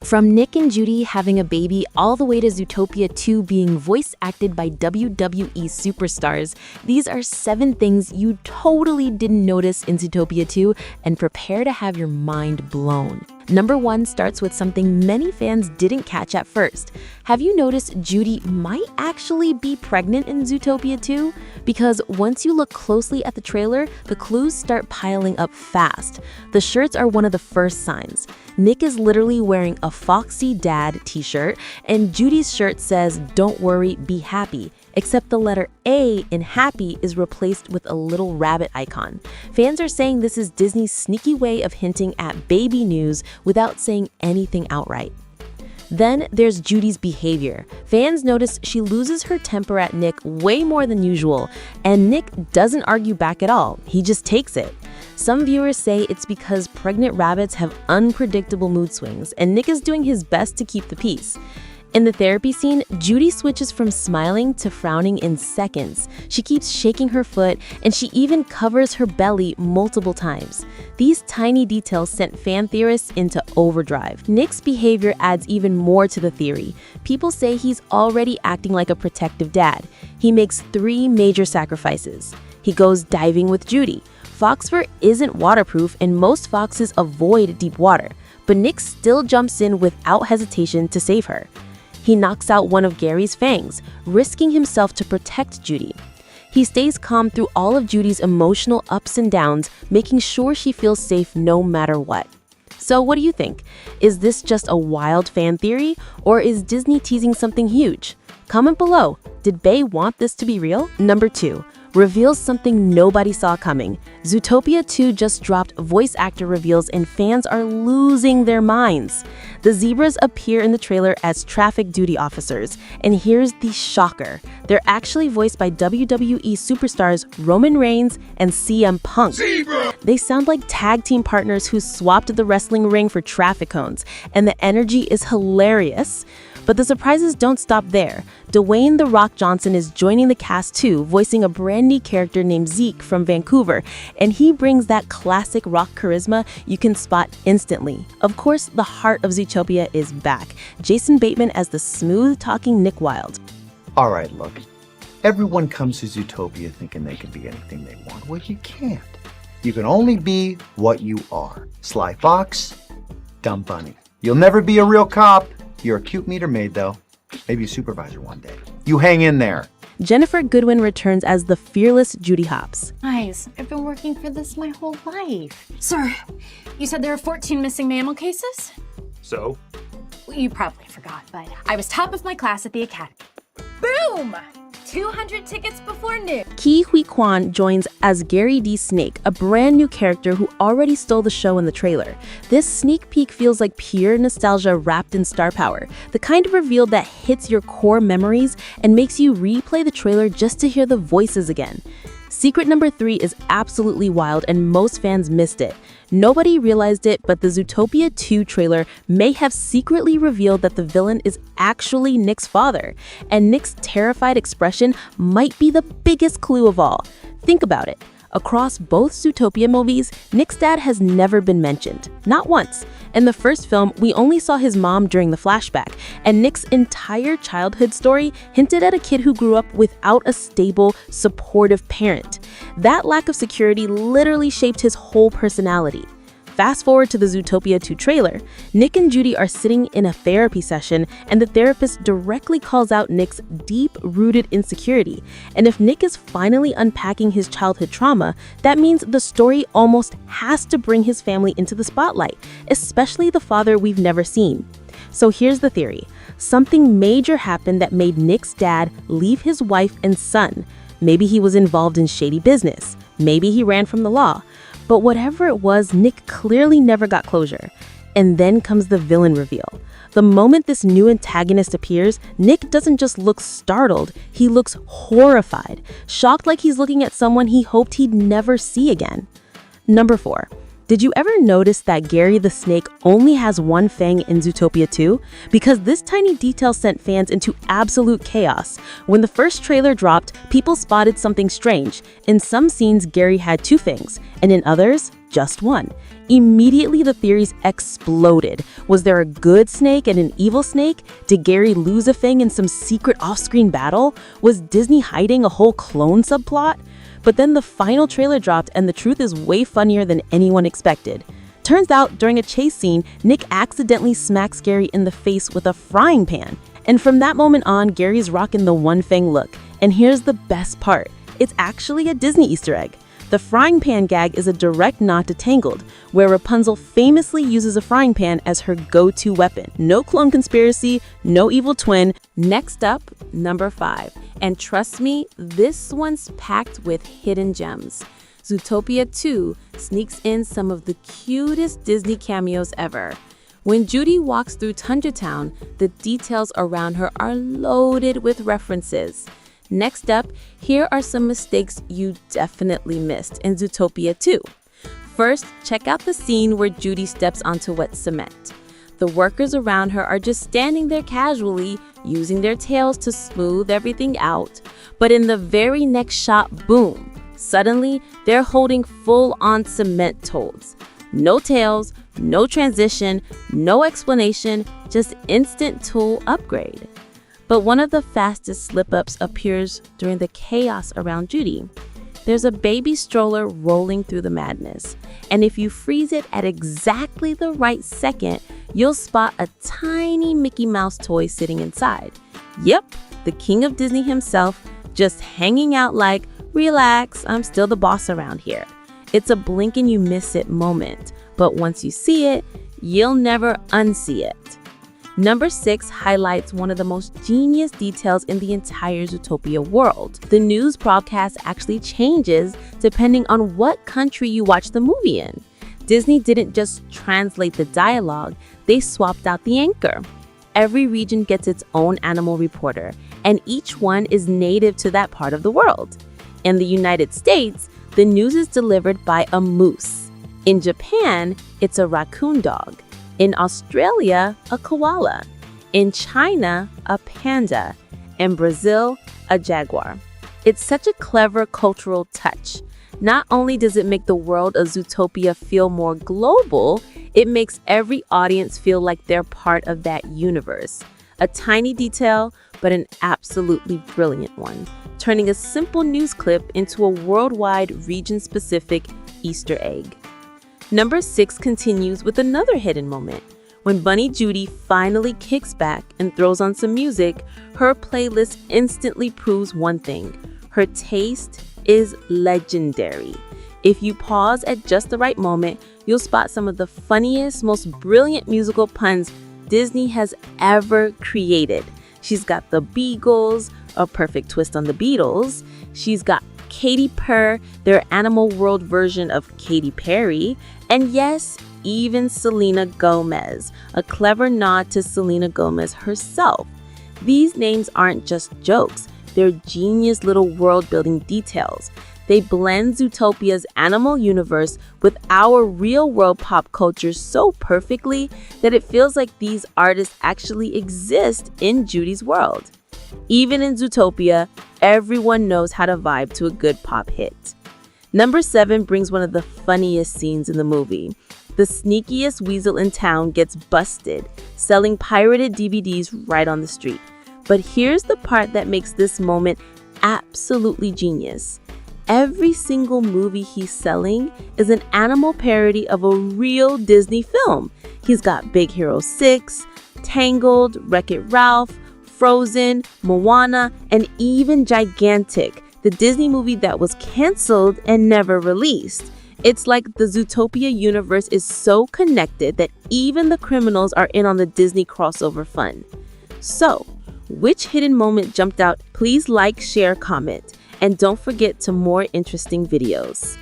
From Nick and Judy having a baby all the way to Zootopia 2 being voice acted by WWE superstars, these are 7 things you totally didn't notice in Zootopia 2 and prepare to have your mind blown. Number 1 starts with something many fans didn't catch at first. Have you noticed Judy might actually be pregnant in Zootopia 2? Because once you look closely at the trailer, the clues start piling up fast. The shirts are one of the first signs. Nick is literally wearing a Foxy Dad t-shirt, and Judy's shirt says, "Don't worry, be happy," except the letter A in happy is replaced with a little rabbit icon. Fans are saying this is Disney's sneaky way of hinting at baby news without saying anything outright. Then there's Judy's behavior. Fans notice she loses her temper at Nick way more than usual, and Nick doesn't argue back at all. He just takes it. Some viewers say it's because pregnant rabbits have unpredictable mood swings, and Nick is doing his best to keep the peace. In the therapy scene, Judy switches from smiling to frowning in seconds. She keeps shaking her foot, and she even covers her belly multiple times. These tiny details sent fan theorists into overdrive. Nick's behavior adds even more to the theory. People say he's already acting like a protective dad. He makes 3 major sacrifices. He goes diving with Judy. Fox fur isn't waterproof, and most foxes avoid deep water, but Nick still jumps in without hesitation to save her. He knocks out one of Gary's fangs, risking himself to protect Judy. He stays calm through all of Judy's emotional ups and downs, making sure she feels safe no matter what. So what do you think? Is this just a wild fan theory, or is Disney teasing something huge? Comment below. Did Bae want this to be real? Number 2. Reveals something nobody saw coming. Zootopia 2 just dropped voice actor reveals, and fans are losing their minds. The zebras appear in the trailer as traffic duty officers, and here's the shocker. They're actually voiced by WWE superstars Roman Reigns and CM Punk. Zebra! They sound like tag team partners who swapped the wrestling ring for traffic cones, and the energy is hilarious. But the surprises don't stop there. Dwayne "The Rock" Johnson is joining the cast too, voicing a brand new character named Zeke from Vancouver, and he brings that classic rock charisma you can spot instantly. Of course, the heart of Zootopia is back. Jason Bateman as the smooth-talking Nick Wilde. All right, look. Everyone comes to Zootopia thinking they can be anything they want. Well, you can't. You can only be what you are. Sly Fox, dumb bunny. You'll never be a real cop. You're a cute meter maid, though. Maybe a supervisor one day. You hang in there. Jennifer Goodwin returns as the fearless Judy Hopps. Guys, I've been working for this my whole life. Sir, you said there are 14 missing mammal cases? So? Well, you probably forgot, but I was top of my class at the academy. Boom! 200 tickets before noon. Ke Huy Quan joins as Gary D. Snake, a brand new character who already stole the show in the trailer. This sneak peek feels like pure nostalgia wrapped in star power, the kind of reveal that hits your core memories and makes you replay the trailer just to hear the voices again. Secret number 3 is absolutely wild, and most fans missed it. Nobody realized it, but the Zootopia 2 trailer may have secretly revealed that the villain is actually Nick's father, and Nick's terrified expression might be the biggest clue of all. Think about it. Across both Zootopia movies, Nick's dad has never been mentioned, not once. In the first film, we only saw his mom during the flashback, and Nick's entire childhood story hinted at a kid who grew up without a stable, supportive parent. That lack of security literally shaped his whole personality. Fast forward to the Zootopia 2 trailer. Nick and Judy are sitting in a therapy session, and the therapist directly calls out Nick's deep-rooted insecurity. And if Nick is finally unpacking his childhood trauma, that means the story almost has to bring his family into the spotlight, especially the father we've never seen. So here's the theory. Something major happened that made Nick's dad leave his wife and son. Maybe he was involved in shady business. Maybe he ran from the law. But whatever it was, Nick clearly never got closure. And then comes the villain reveal. The moment this new antagonist appears, Nick doesn't just look startled, he looks horrified, shocked like he's looking at someone he hoped he'd never see again. Number 4. Did you ever notice that Gary the Snake only has one fang in Zootopia 2? Because this tiny detail sent fans into absolute chaos. When the first trailer dropped, people spotted something strange. In some scenes, Gary had 2 fangs, and in others, just one. Immediately, the theories exploded. Was there a good snake and an evil snake? Did Gary lose a fang in some secret off-screen battle? Was Disney hiding a whole clone subplot? But then the final trailer dropped, and the truth is way funnier than anyone expected. Turns out, during a chase scene, Nick accidentally smacks Gary in the face with a frying pan. And from that moment on, Gary's rocking the one fang look. And here's the best part. It's actually a Disney Easter egg. The frying pan gag is a direct nod to Tangled, where Rapunzel famously uses a frying pan as her go-to weapon. No clone conspiracy, no evil twin. Next up, number 5. And trust me, this one's packed with hidden gems. Zootopia 2 sneaks in some of the cutest Disney cameos ever. When Judy walks through Tundra Town, the details around her are loaded with references. Next up, here are some mistakes you definitely missed in Zootopia 2. First, check out the scene where Judy steps onto wet cement. The workers around her are just standing there casually, using their tails to smooth everything out. But in the very next shot, boom! Suddenly, they're holding full-on cement toads. No tails, no transition, no explanation, just instant tool upgrade. But one of the fastest slip-ups appears during the chaos around Judy. There's a baby stroller rolling through the madness, and if you freeze it at exactly the right second, you'll spot a tiny Mickey Mouse toy sitting inside. Yep, the king of Disney himself, just hanging out like, relax, I'm still the boss around here. It's a blink and you miss it moment, but once you see it, you'll never unsee it. Number 6 highlights one of the most genius details in the entire Zootopia world. The news broadcast actually changes depending on what country you watch the movie in. Disney didn't just translate the dialogue, they swapped out the anchor. Every region gets its own animal reporter, and each one is native to that part of the world. In the United States, the news is delivered by a moose. In Japan, it's a raccoon dog. In Australia, a koala. In China, a panda. In Brazil, a jaguar. It's such a clever cultural touch. Not only does it make the world of Zootopia feel more global, it makes every audience feel like they're part of that universe. A tiny detail, but an absolutely brilliant one, turning a simple news clip into a worldwide region-specific Easter egg. Number 6 continues with another hidden moment. When Bunny Judy finally kicks back and throws on some music, her playlist instantly proves one thing. Her taste is legendary. If you pause at just the right moment, you'll spot some of the funniest, most brilliant musical puns Disney has ever created. She's got the Beagles, a perfect twist on the Beatles. She's got Katy Purr, their Animal World version of Katy Perry, and yes, even Selena Gomez, a clever nod to Selena Gomez herself. These names aren't just jokes, they're genius little world-building details. They blend Zootopia's animal universe with our real-world pop culture so perfectly that it feels like these artists actually exist in Judy's world. Even in Zootopia, everyone knows how to vibe to a good pop hit. Number 7 brings one of the funniest scenes in the movie. The sneakiest weasel in town gets busted, selling pirated DVDs right on the street. But here's the part that makes this moment absolutely genius. Every single movie he's selling is an animal parody of a real Disney film. He's got Big Hero 6, Tangled, Wreck-It Ralph, Frozen, Moana, and even Gigantic, the Disney movie that was canceled and never released. It's like the Zootopia universe is so connected that even the criminals are in on the Disney crossover fun. So, which hidden moment jumped out? Please like, share, comment, and don't forget to more interesting videos.